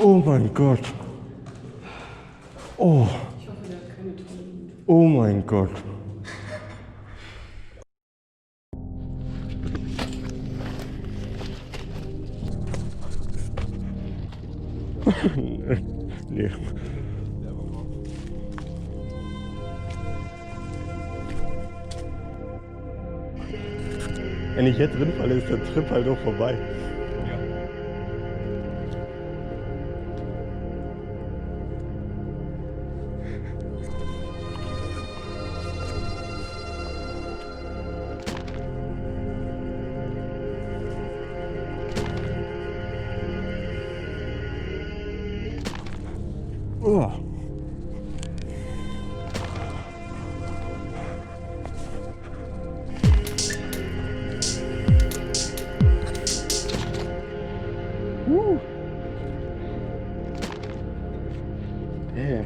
Oh mein Gott. Oh. Ich hoffe, der hat keine Tonnen. Oh mein Gott. Nee. Wenn ich jetzt drin falle, ist der Trip halt auch vorbei. Oh. Yeah.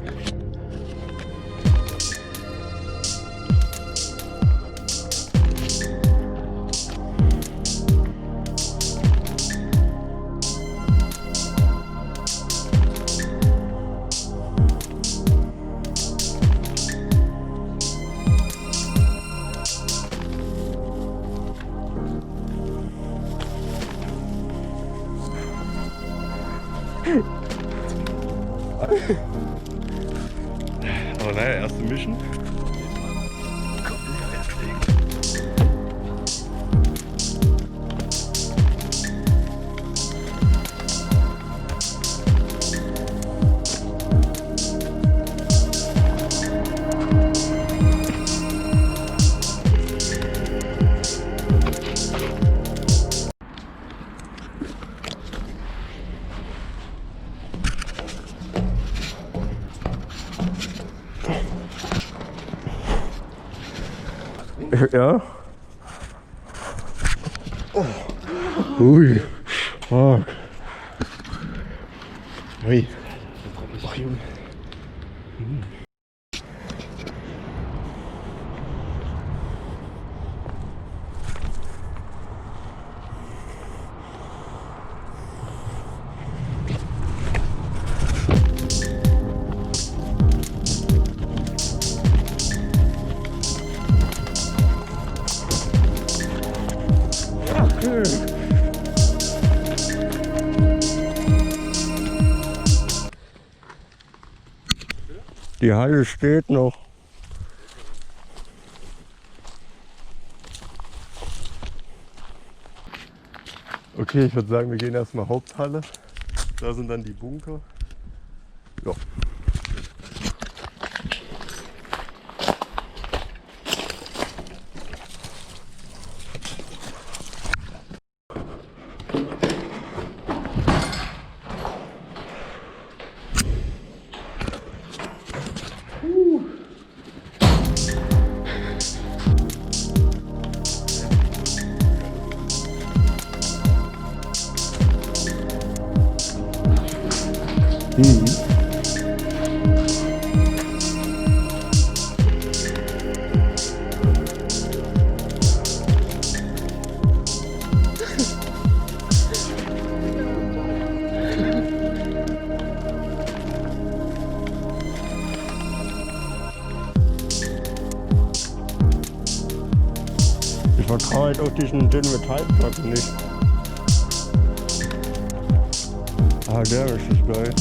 Aber naja, erste Mission. Ja. Oh. Ui. Fuck. Ui. Ach, Junge. Die Halle steht noch. Okay, ich würde sagen, wir gehen erstmal Haupthalle. Da sind dann die Bunker. Ja. Ich vertraue halt auf diesen dünnen Metallplatten nicht. Ah, der ist das geil.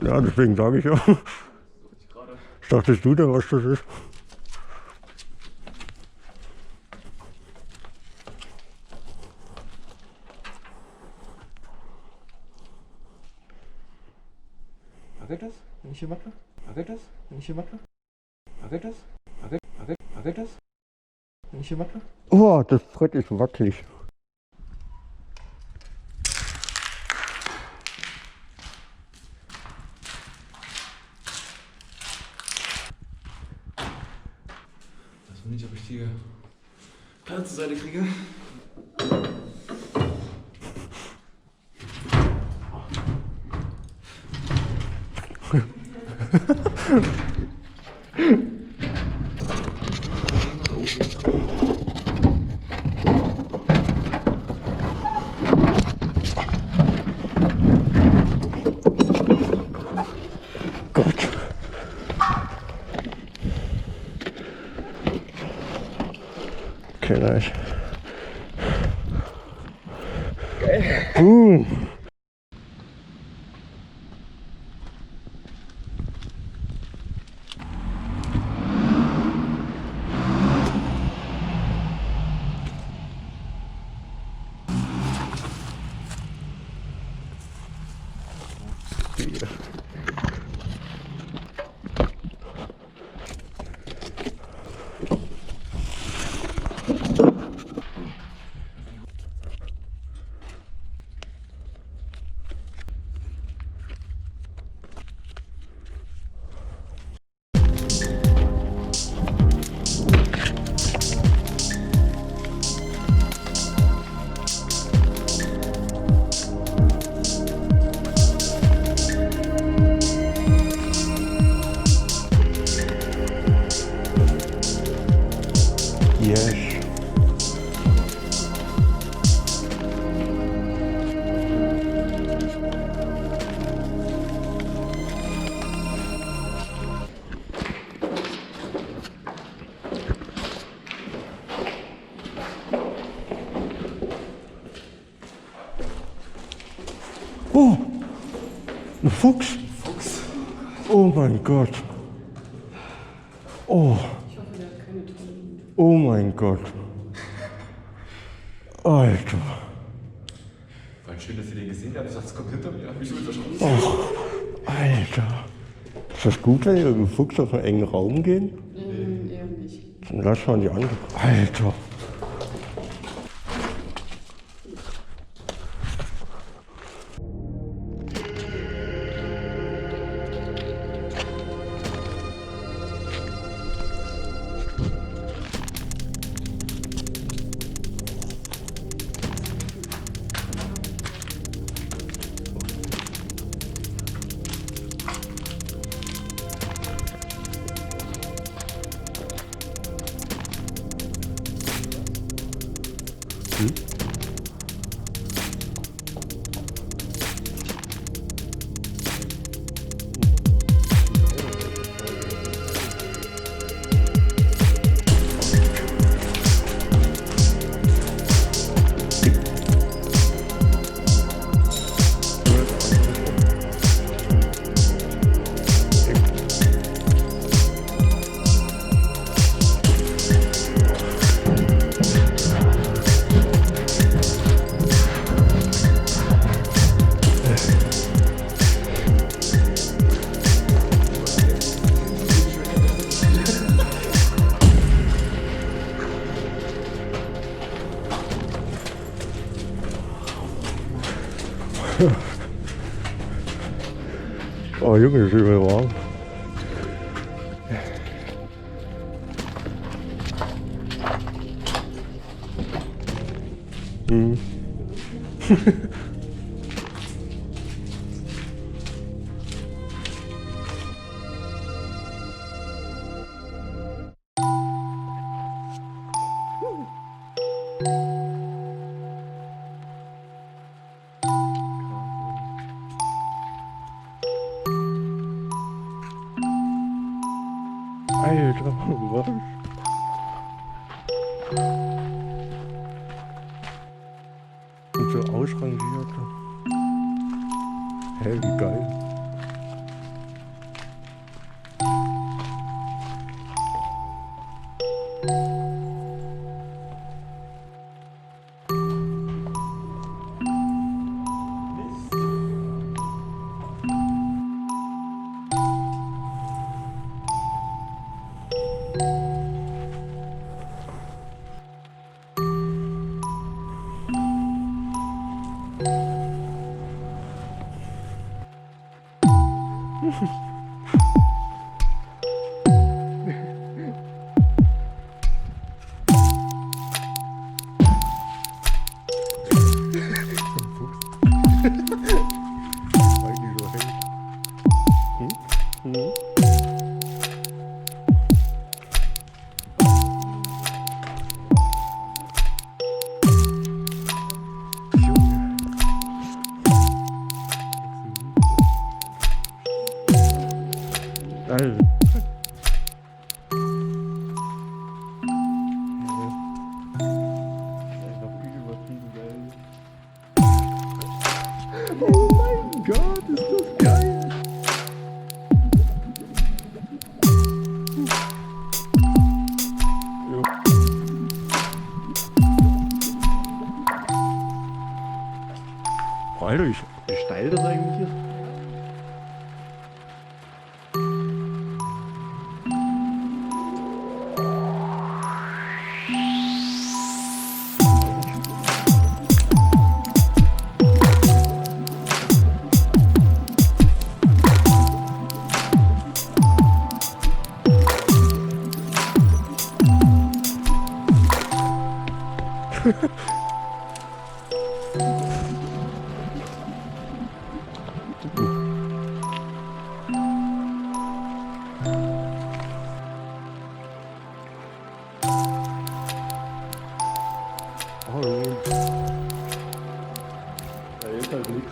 Ja, deswegen sage ich ja. Ich dachte, du da, was das ist. Geht das, wenn ich hier mache? Geht das, wenn ich hier mache? Geht das? Geht das, wenn ich hier mache? Oh, das Brett ist wackelig. noch nicht, ob ich die Platte zur Seite kriege. Gott. Okay, nice. Geil. Yes. Oh, ein Fuchs. Fuchs. Oh mein Gott. Oh. Ich hoffe, der hat keine Tonnen. Oh mein Gott. Alter. War schön, dass ihr den gesehen habt. Ich dachte, es kommt hinter mir. Hab mich so verschrocken. Oh, Alter. Ist das gut, wenn wir mit dem Fuchs auf einen engen Raum gehen? Eher nicht. Dann lass mal die andere. Alter. Oh Junge, das ist übel warm. Alter, was? Und so ausrangiert. Hä, wie geil. Mhm. Alter. Einfach übertrieben geil. Oh mein Gott, ist das geil! Jo. Oh, Alter, wie steil das eigentlich ist. Oh, da ist halt nichts.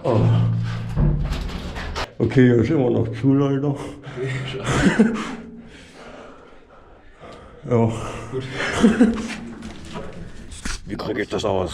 Oh. Okay, er ist immer noch zu, leider. Ja. Wie kriege ich das aus?